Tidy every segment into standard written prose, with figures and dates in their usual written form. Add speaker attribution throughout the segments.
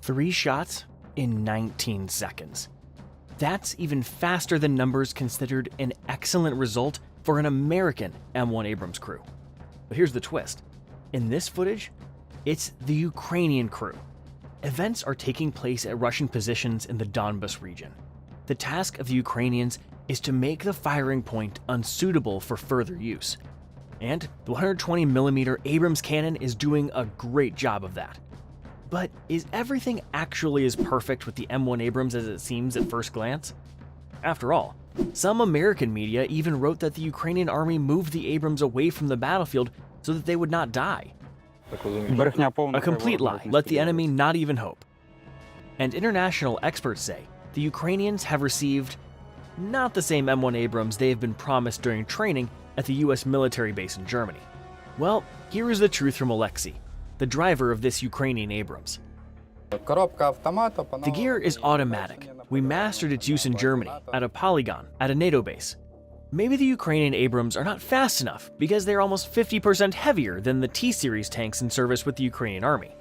Speaker 1: 3 shots in 19 seconds. That's even faster than numbers considered an excellent result for an American M1 Abrams crew. But here's the twist. In this footage, it's the Ukrainian crew. Events are taking place at Russian positions in the Donbas region. The task of the Ukrainians is to make the firing point unsuitable for further use. And the 120mm Abrams cannon is doing a great job of that. But is everything actually as perfect with the M1 Abrams as it seems at first glance? After all, some American media even wrote that the Ukrainian army moved the Abrams away from the battlefield so that they would not die. A complete lie, let the enemy not even hope. And international experts say the Ukrainians have received not the same M1 Abrams they have been promised during training at the US military base in Germany. Well, here is the truth from Alexei, the driver of this Ukrainian Abrams. The gear is automatic. We mastered its use in Germany, at a polygon, at a NATO base. Maybe the Ukrainian Abrams are not fast enough because they're almost 50% heavier than the T-series tanks in service with the Ukrainian army.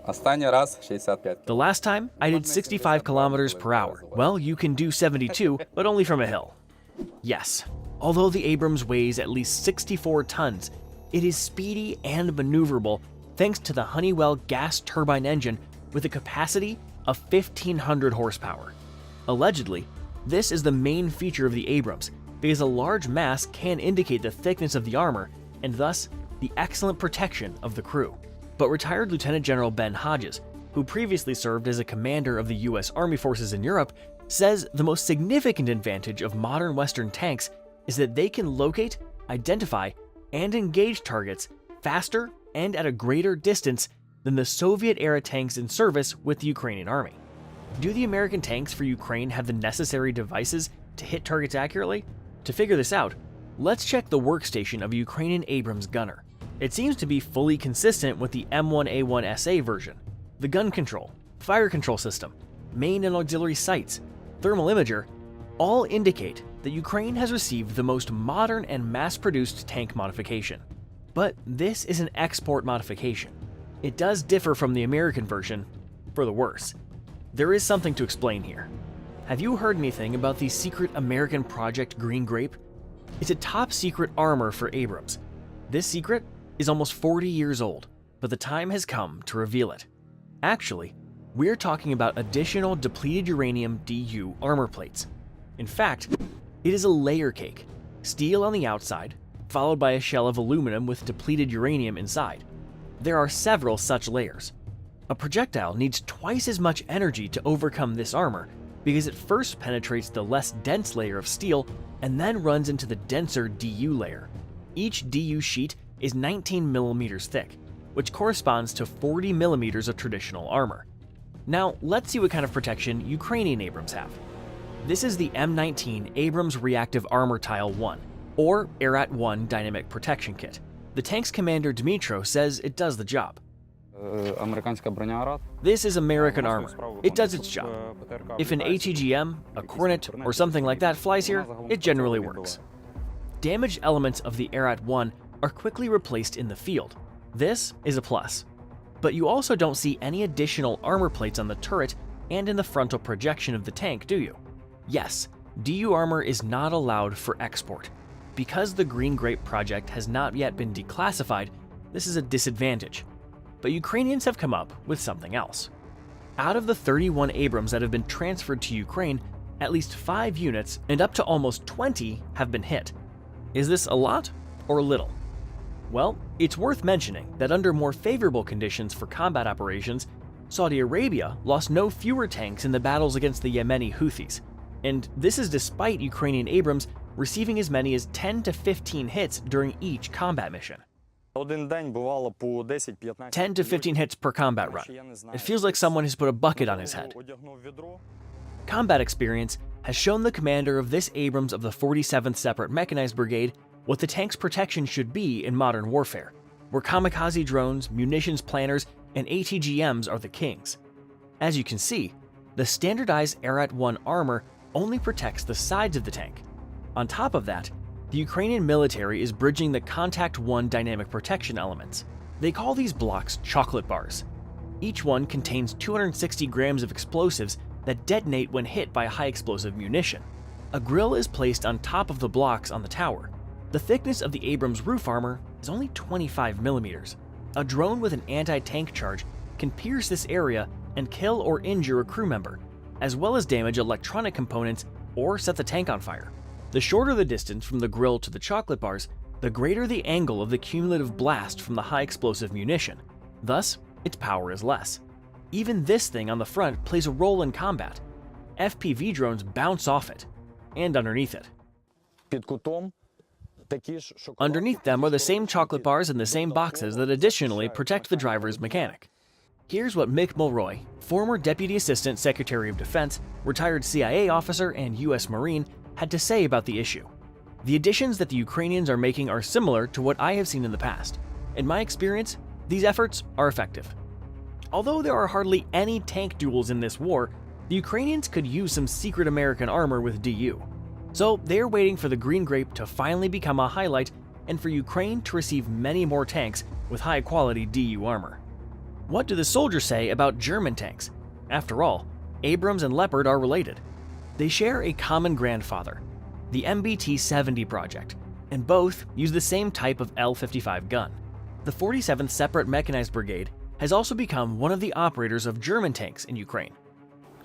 Speaker 1: The last time, I did 65 kilometers per hour. Well, you can do 72, but only from a hill. Yes, although the Abrams weighs at least 64 tons, it is speedy and maneuverable thanks to the Honeywell gas turbine engine with a capacity of 1,500 horsepower. Allegedly, this is the main feature of the Abrams because a large mass can indicate the thickness of the armor and thus the excellent protection of the crew. But retired Lieutenant General Ben Hodges, who previously served as a commander of the US Army forces in Europe, says the most significant advantage of modern Western tanks is that they can locate, identify, and engage targets faster and at a greater distance than the Soviet-era tanks in service with the Ukrainian army. Do the American tanks for Ukraine have the necessary devices to hit targets accurately? To figure this out, let's check the workstation of a Ukrainian Abrams gunner. It seems to be fully consistent with the M1A1SA version. The gun control, fire control system, main and auxiliary sights, thermal imager, all indicate that Ukraine has received the most modern and mass-produced tank modification. But this is an export modification. It does differ from the American version, for the worse. There is something to explain here. Have you heard anything about the secret American Project Green Grape? It's a top-secret armor for Abrams. This secret is almost 40 years old, but the time has come to reveal it. Actually, we're talking about additional depleted uranium DU armor plates. In fact, it is a layer cake, steel on the outside, followed by a shell of aluminum with depleted uranium inside. There are several such layers. A projectile needs twice as much energy to overcome this armor because it first penetrates the less dense layer of steel and then runs into the denser DU layer. Each DU sheet is 19 millimeters thick, which corresponds to 40 millimeters of traditional armor. Now, let's see what kind of protection Ukrainian Abrams have. This is the M19 Abrams Reactive Armor Tile 1, or ARAT-1 Dynamic Protection Kit. The tank's commander Dmytro says it does the job. This is American armor. It does its job. If an ATGM, a Cornet, or something like that flies here, it generally works. Damaged elements of the ARAT-1 are quickly replaced in the field. This is a plus. But you also don't see any additional armor plates on the turret and in the frontal projection of the tank, do you? Yes, DU armor is not allowed for export. Because the Green Grape project has not yet been declassified, this is a disadvantage. But Ukrainians have come up with something else. Out of the 31 Abrams that have been transferred to Ukraine, at least 5 units and up to almost 20 have been hit. Is this a lot or a little? Well, it's worth mentioning that under more favorable conditions for combat operations, Saudi Arabia lost no fewer tanks in the battles against the Yemeni Houthis. And this is despite Ukrainian Abrams receiving as many as 10 to 15 hits during each combat mission. 10 to 15 hits per combat run. It feels like someone has put a bucket on his head. Combat experience has shown the commander of this Abrams of the 47th Separate Mechanized Brigade what the tank's protection should be in modern warfare, where kamikaze drones, munitions planners, and ATGMs are the kings. As you can see, the standardized ARAT-1 armor only protects the sides of the tank. On top of that, the Ukrainian military is bridging the Contact 1 dynamic protection elements. They call these blocks chocolate bars. Each one contains 260 grams of explosives that detonate when hit by high explosive munition. A grill is placed on top of the blocks on the tower. The thickness of the Abrams roof armor is only 25 millimeters. A drone with an anti-tank charge can pierce this area and kill or injure a crew member, as well as damage electronic components or set the tank on fire. The shorter the distance from the grill to the chocolate bars, the greater the angle of the cumulative blast from the high explosive munition. Thus, its power is less. Even this thing on the front plays a role in combat. FPV drones bounce off it and underneath it. Underneath them are the same chocolate bars in the same boxes that additionally protect the driver's mechanic. Here's what Mick Mulroy, former Deputy Assistant Secretary of Defense, retired CIA officer, and U.S. Marine, had to say about the issue. The additions that the Ukrainians are making are similar to what I have seen in the past. In my experience, these efforts are effective. Although there are hardly any tank duels in this war, the Ukrainians could use some secret American armor with DU. So they're waiting for the green grape to finally become a highlight and for Ukraine to receive many more tanks with high-quality DU armor. What do the soldiers say about German tanks? After all, Abrams and Leopard are related. They share a common grandfather, the MBT-70 project, and both use the same type of L-55 gun. The 47th Separate Mechanized Brigade has also become one of the operators of German tanks in Ukraine.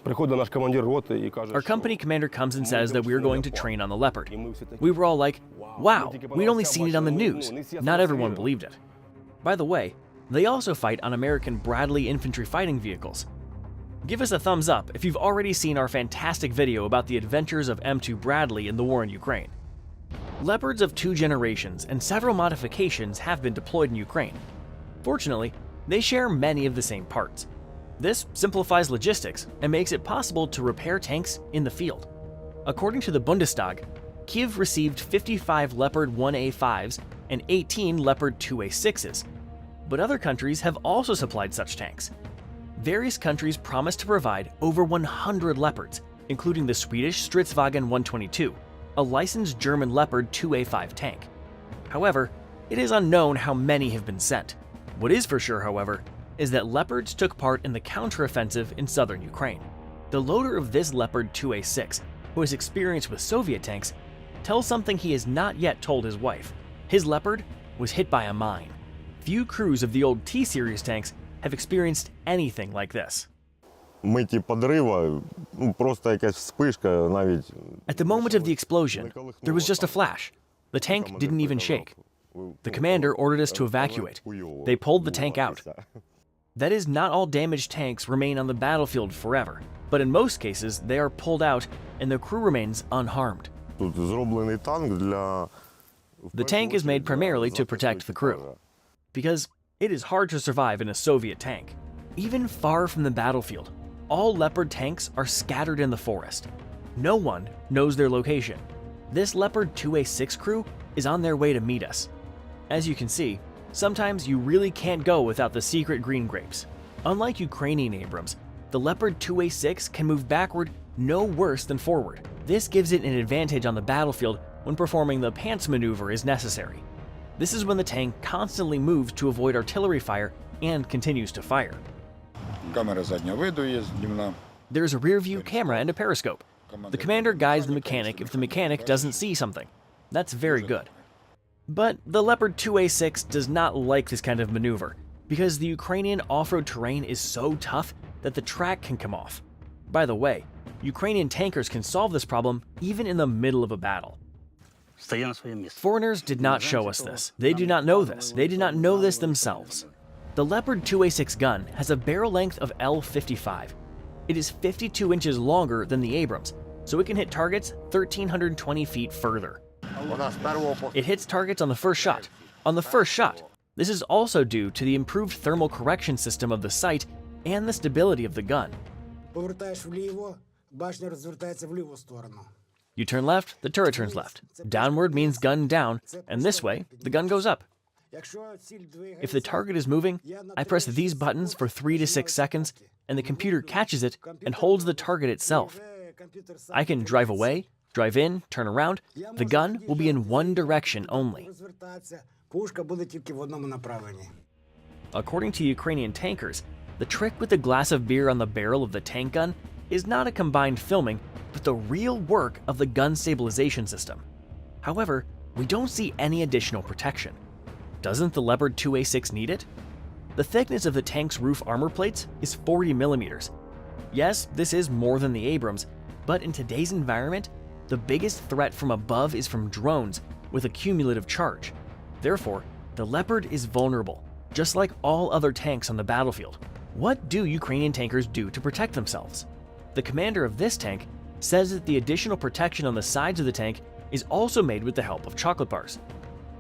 Speaker 1: Our company commander comes and says that we're going to train on the Leopard. We were all like, wow, we'd only seen it on the news. Not everyone believed it. By the way, they also fight on American Bradley infantry fighting vehicles. Give us a thumbs up if you've already seen our fantastic video about the adventures of M2 Bradley in the war in Ukraine. Leopards of 2 generations and several modifications have been deployed in Ukraine. Fortunately, they share many of the same parts. This simplifies logistics and makes it possible to repair tanks in the field. According to the Bundestag, Kyiv received 55 Leopard 1A5s and 18 Leopard 2A6s, but other countries have also supplied such tanks. Various countries promise to provide over 100 Leopards, including the Swedish Stridsvagn 122, a licensed German Leopard 2A5 tank. However, it is unknown how many have been sent. What is for sure, however, is that Leopards took part in the counteroffensive in southern Ukraine. The loader of this Leopard 2A6, who has experience with Soviet tanks, tells something he has not yet told his wife. His Leopard was hit by a mine. Few crews of the old T-series tanks have experienced anything like this. At the moment of the explosion, there was just a flash. The tank didn't even shake. The commander ordered us to evacuate. They pulled the tank out. That is, not all damaged tanks remain on the battlefield forever, but in most cases they are pulled out and the crew remains unharmed. The tank is made primarily to protect the crew, because it is hard to survive in a Soviet tank. Even far from the battlefield, all Leopard tanks are scattered in the forest. No one knows their location. This Leopard 2A6 crew is on their way to meet us. As you can see, sometimes you really can't go without the secret green grapes. Unlike Ukrainian Abrams, the Leopard 2A6 can move backward no worse than forward. This gives it an advantage on the battlefield when performing the pants maneuver is necessary. This is when the tank constantly moves to avoid artillery fire and continues to fire. There's a rear view camera and a periscope. The commander guides the mechanic if the mechanic doesn't see something. That's very good. But the Leopard 2A6 does not like this kind of maneuver, because the Ukrainian off-road terrain is so tough that the track can come off. By the way, Ukrainian tankers can solve this problem even in the middle of a battle. Foreigners did not show us this. They do not know this. They did not know this themselves. The Leopard 2A6 gun has a barrel length of L55. It is 52 inches longer than the Abrams, so it can hit targets 1,320 feet further. It hits targets on the first shot. This is also due to the improved thermal correction system of the sight and the stability of the gun. You turn left, the turret turns left. Downward means gun down, and this way, the gun goes up. If the target is moving, I press these buttons for 3 to 6 seconds, and the computer catches it and holds the target itself. I can drive away, drive in, turn around. The gun will be in one direction only. According to Ukrainian tankers, The trick with the glass of beer on the barrel of the tank gun is not a combined filming, but the real work of the gun stabilization system. However, we don't see any additional protection. Doesn't the Leopard 2A6 need it? The thickness of the tank's roof armor plates is 40 millimeters. Yes, this is more than the Abrams, but in today's environment, the biggest threat from above is from drones with a cumulative charge. Therefore, the Leopard is vulnerable, just like all other tanks on the battlefield. What do Ukrainian tankers do to protect themselves? The commander of this tank says that the additional protection on the sides of the tank is also made with the help of chocolate bars.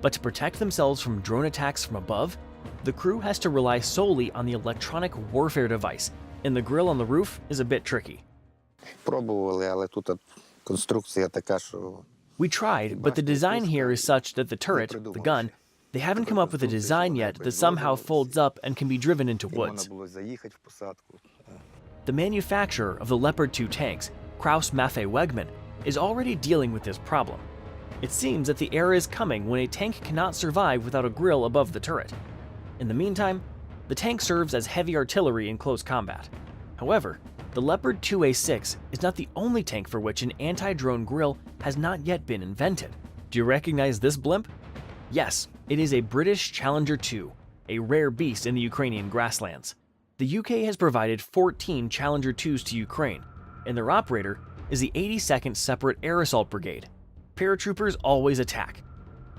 Speaker 1: But to protect themselves from drone attacks from above, the crew has to rely solely on the electronic warfare device, and the grill on the roof is a bit tricky. We tried, but the design here is such that the turret, the gun, they haven't come up with a design yet that somehow folds up and can be driven into woods. The manufacturer of the Leopard 2 tanks, Krauss Maffei Wegmann, is already dealing with this problem. It seems that the era is coming when a tank cannot survive without a grill above the turret. In the meantime, the tank serves as heavy artillery in close combat. However, the Leopard 2A6 is not the only tank for which an anti-drone grill has not yet been invented. Do you recognize this blimp? Yes, it is a British Challenger 2, a rare beast in the Ukrainian grasslands. The UK has provided 14 Challenger 2s to Ukraine, and their operator is the 82nd Separate Air Assault Brigade. Paratroopers always attack.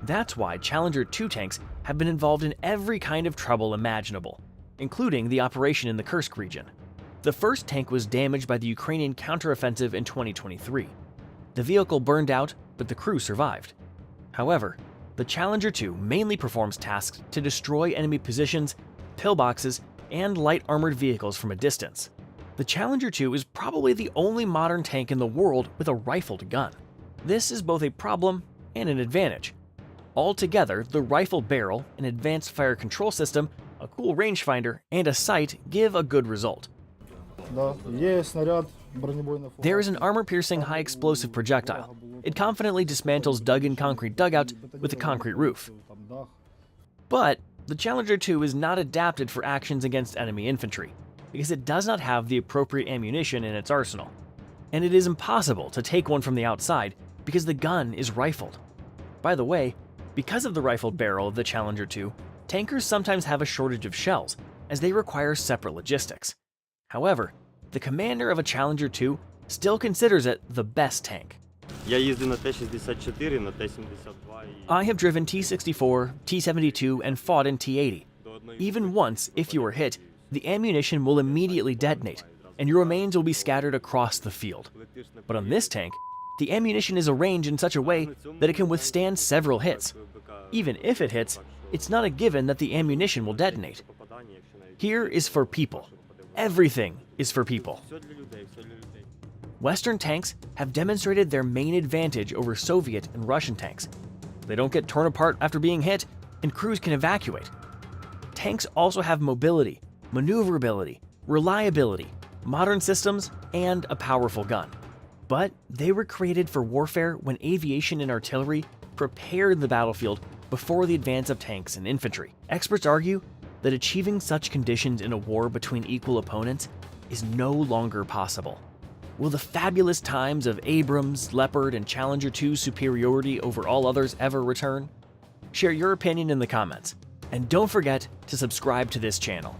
Speaker 1: That's why Challenger 2 tanks have been involved in every kind of trouble imaginable, including the operation in the Kursk region. The first tank was damaged by the Ukrainian counteroffensive in 2023. The vehicle burned out, but the crew survived. However, the Challenger 2 mainly performs tasks to destroy enemy positions, pillboxes, and light armored vehicles from a distance. The Challenger 2 is probably the only modern tank in the world with a rifled gun. This is both a problem and an advantage. Altogether, the rifled barrel, an advanced fire control system, a cool rangefinder, and a sight give a good result. There is an armor-piercing high-explosive projectile. It confidently dismantles dug-in concrete dugouts with a concrete roof. But the Challenger 2 is not adapted for actions against enemy infantry, because it does not have the appropriate ammunition in its arsenal. And it is impossible to take one from the outside because the gun is rifled. By the way, because of the rifled barrel of the Challenger 2, tankers sometimes have a shortage of shells, as they require separate logistics. However, the commander of a Challenger 2 still considers it the best tank. I have driven T-64, T-72, and fought in T-80. Even once, if you are hit, the ammunition will immediately detonate, and your remains will be scattered across the field. But on this tank, the ammunition is arranged in such a way that it can withstand several hits. Even if it hits, it's not a given that the ammunition will detonate. Here is for people. Everything is for people. Western tanks have demonstrated their main advantage over Soviet and Russian tanks. They don't get torn apart after being hit, and crews can evacuate. Tanks also have mobility, maneuverability, reliability, modern systems, and a powerful gun. But they were created for warfare when aviation and artillery prepared the battlefield before the advance of tanks and infantry. Experts argue that achieving such conditions in a war between equal opponents is no longer possible. Will the fabulous times of Abrams, Leopard, and Challenger 2's superiority over all others ever return? Share your opinion in the comments, and don't forget to subscribe to this channel.